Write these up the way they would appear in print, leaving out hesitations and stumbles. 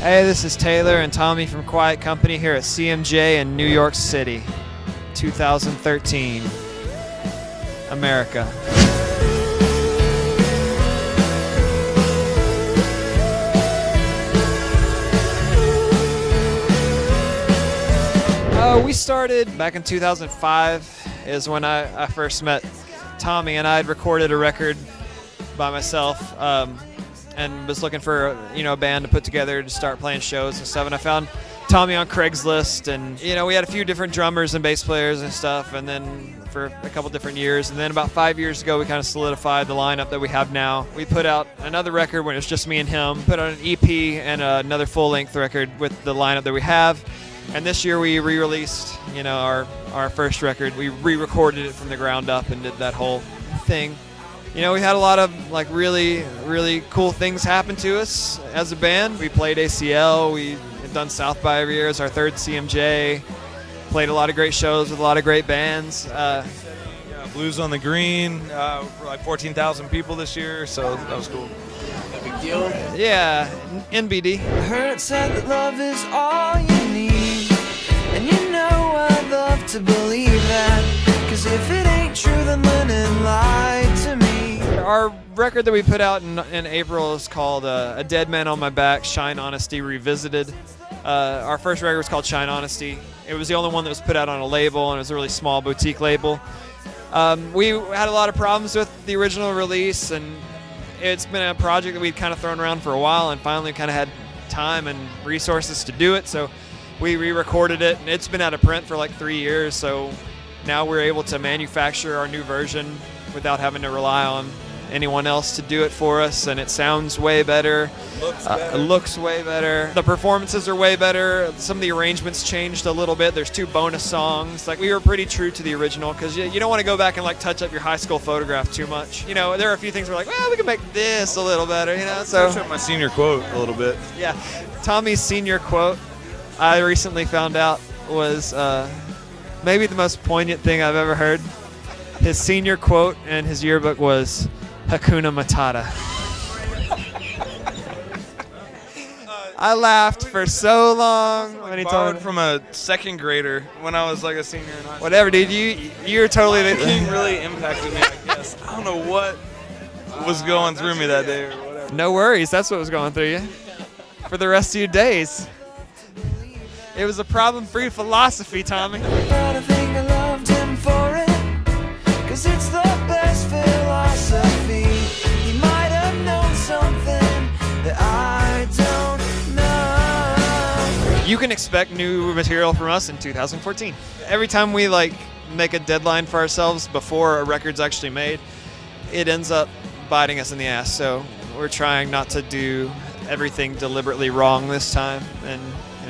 Hey, this is Taylor and Tommy from Quiet Company here at CMJ in New York City, 2013, America. We started back in 2005 is when I first met Tommy, and I had recorded a record by myself and was looking for a band to put together to start playing shows and stuff. And I found Tommy on Craigslist, and we had a few different drummers and bass players and stuff, and then for a couple different years. And then about 5 years ago, we kind of solidified the lineup that we have now. We put out another record when it was just me and him, put out an EP and another full-length record with the lineup that we have. And this year we re-released, our first record. We re-recorded it from the ground up and did that whole thing. We had a lot of really, really cool things happen to us as a band. We played ACL. We have done South by every year as our third CMJ. Played a lot of great shows with a lot of great bands. Blues on the Green, like 14,000 people this year, so that was cool. No big deal. Yeah, NBD. I heard it said that love is all you need, and I'd love to believe that, 'cause if it ain't true, then Lennon lied to me. Our record that we put out in April is called A Dead Man on My Back, Shine Honesty Revisited. Our first record was called Shine Honesty. It was the only one that was put out on a label, and it was a really small boutique label. We had a lot of problems with the original release, and it's been a project that we'd kind of thrown around for a while, and finally kind of had time and resources to do it, so we re-recorded it, and it's been out of print for like 3 years, so now we're able to manufacture our new version without having to rely on anyone else to do it for us, and it sounds way better. It looks way better. The performances are way better. Some of the arrangements changed a little bit. There's 2 bonus songs. We were pretty true to the original, because you don't want to go back and touch up your high school photograph too much. There are a few things we're like, well, we can make this a little better, so. Touch up my senior quote a little bit. Yeah, Tommy's senior quote, I recently found out, was maybe the most poignant thing I've ever heard. His senior quote in his yearbook was, Hakuna Matata. I laughed for so long when he told me. From a second grader when I was like a senior in high school. Whatever, dude. You're totally. King really impacted me, I guess. I don't know what was going through me that day or whatever. No worries. That's what was going through you for the rest of your days. It was a problem-free philosophy, Tommy. But I think I loved him for it, 'cause it's the best philosophy. He might have known something that I don't know. You can expect new material from us in 2014. Every time we make a deadline for ourselves before a record's actually made, it ends up biting us in the ass. So we're trying not to do everything deliberately wrong this time, and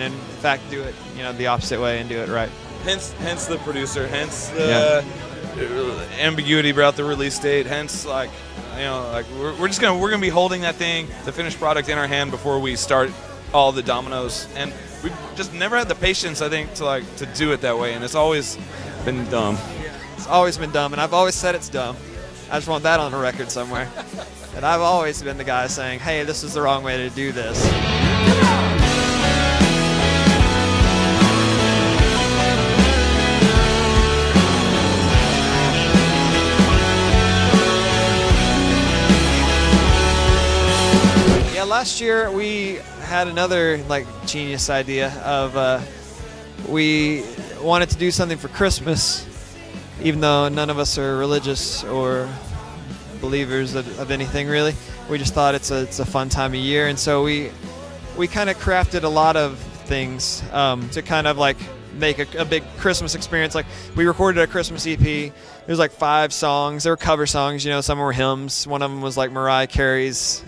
in fact do it the opposite way and do it right. Hence the producer, hence the ambiguity about the release date, hence we're gonna be holding that thing, the finished product, in our hand before we start all the dominoes, and we've just never had the patience, I think, to do it that way, and it's always been dumb. It's always been dumb, and I've always said it's dumb. I just want that on a record somewhere. And I've always been the guy saying, hey, this is the wrong way to do this. Last year we had another genius idea of we wanted to do something for Christmas, even though none of us are religious or believers of anything really. We just thought it's a fun time of year, and so we kind of crafted a lot of things to kind of make a big Christmas experience. We recorded a Christmas EP. There was 5 songs. They were cover songs, some were hymns. One of them was Mariah Carey's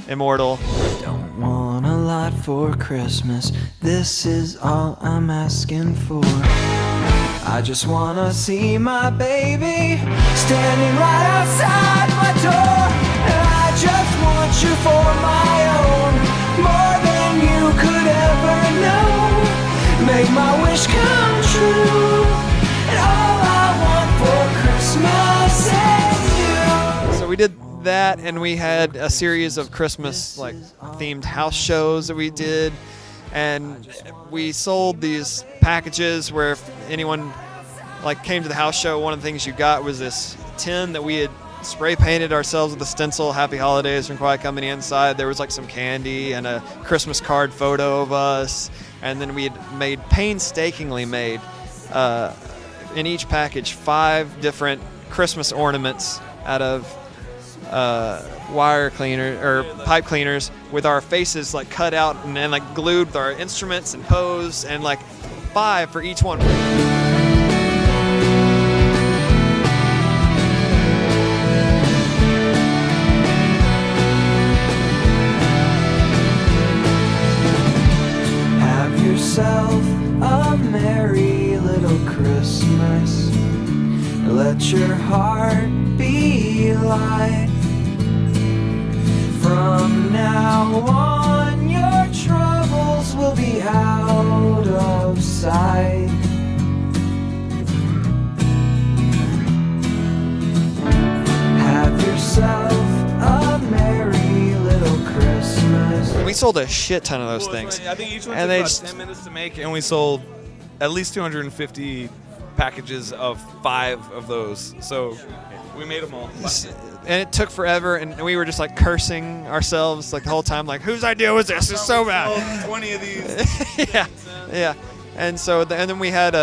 Immortal. Don't want a lot for Christmas. This is all I'm asking for. I just wanna see my baby standing right outside my door. And I just want you for my own, more than you could ever know. Make my wish come true, and all I want for Christmas is you. So we did that, and we had a series of Christmas like themed house shows that we did, and we sold these packages where if anyone like came to the house show, one of the things you got was this tin that we had spray painted ourselves with a stencil, Happy Holidays from Quiet Company inside. There was like some candy and a Christmas card photo of us, and then we had painstakingly made in each package 5 different Christmas ornaments out of wire cleaner or pipe cleaners with our faces like cut out and then like glued with our instruments and posed, and like 5 for each one. Have yourself a merry little Christmas. Let your heart be light. From now on, your troubles will be out of sight. Have yourself a merry little Christmas. We sold a shit ton of those things. I think each one And took they about just- 10 minutes to make, and we sold at least 250 packages of 5 of those. So we made them all. And it took forever, and we were just like cursing ourselves like the whole time, like, whose idea was this? It's so bad. 20 of these. yeah. And so, and then we had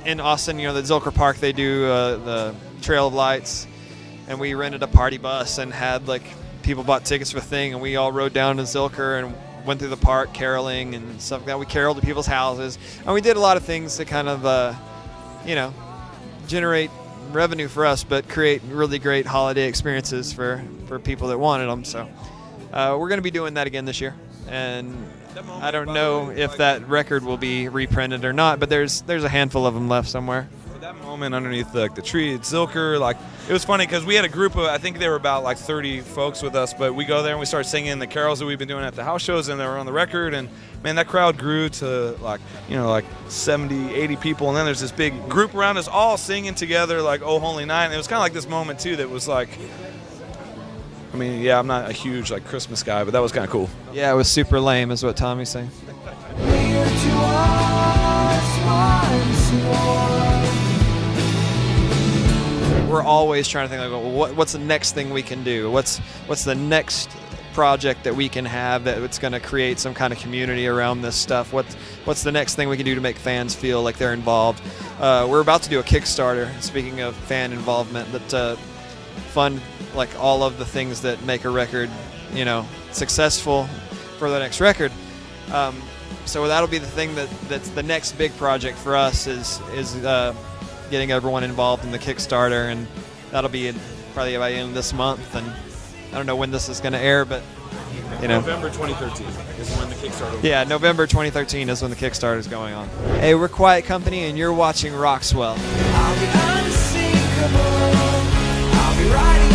in Austin, you know, the Zilker Park, they do the Trail of Lights, and we rented a party bus and had like people bought tickets for the thing, and we all rode down to Zilker and went through the park caroling and stuff like that. We caroled to people's houses, and we did a lot of things to kind of, generate revenue for us, but create really great holiday experiences for people that wanted them. So we're going to be doing that again this year, and I don't know if that record will be reprinted or not, but there's a handful of them left somewhere. For that moment underneath the tree at Zilker, like, it was funny because we had a group of, I think there were about like 30 folks with us, but we go there and we start singing the carols that we've been doing at the house shows, and they were on the record, and man, that crowd grew to like 70, 80 people, and then there's this big group around us all singing together like Oh Holy Night, and it was kind of like this moment too that was like, I mean, yeah, I'm not a huge like Christmas guy, but that was kind of cool. Yeah, it was super lame is what Tommy's saying. Near to us once more. We're always trying to think like, well, what's the next thing we can do? What's the next project that we can have that it's going to create some kind of community around this stuff? What's the next thing we can do to make fans feel like they're involved? We're about to do a Kickstarter, speaking of fan involvement, that fund like all of the things that make a record, successful for the next record. So that'll be the thing that's the next big project for us is getting everyone involved in the Kickstarter, and that'll be probably by the end of this month. And I don't know when this is going to air, but November 2013 is when the Kickstarter. Yeah, November 2013 is when the Kickstarter is going on. Hey, we're Quiet Company, and you're watching Roxwel. I'll be unsinkable. I'll be riding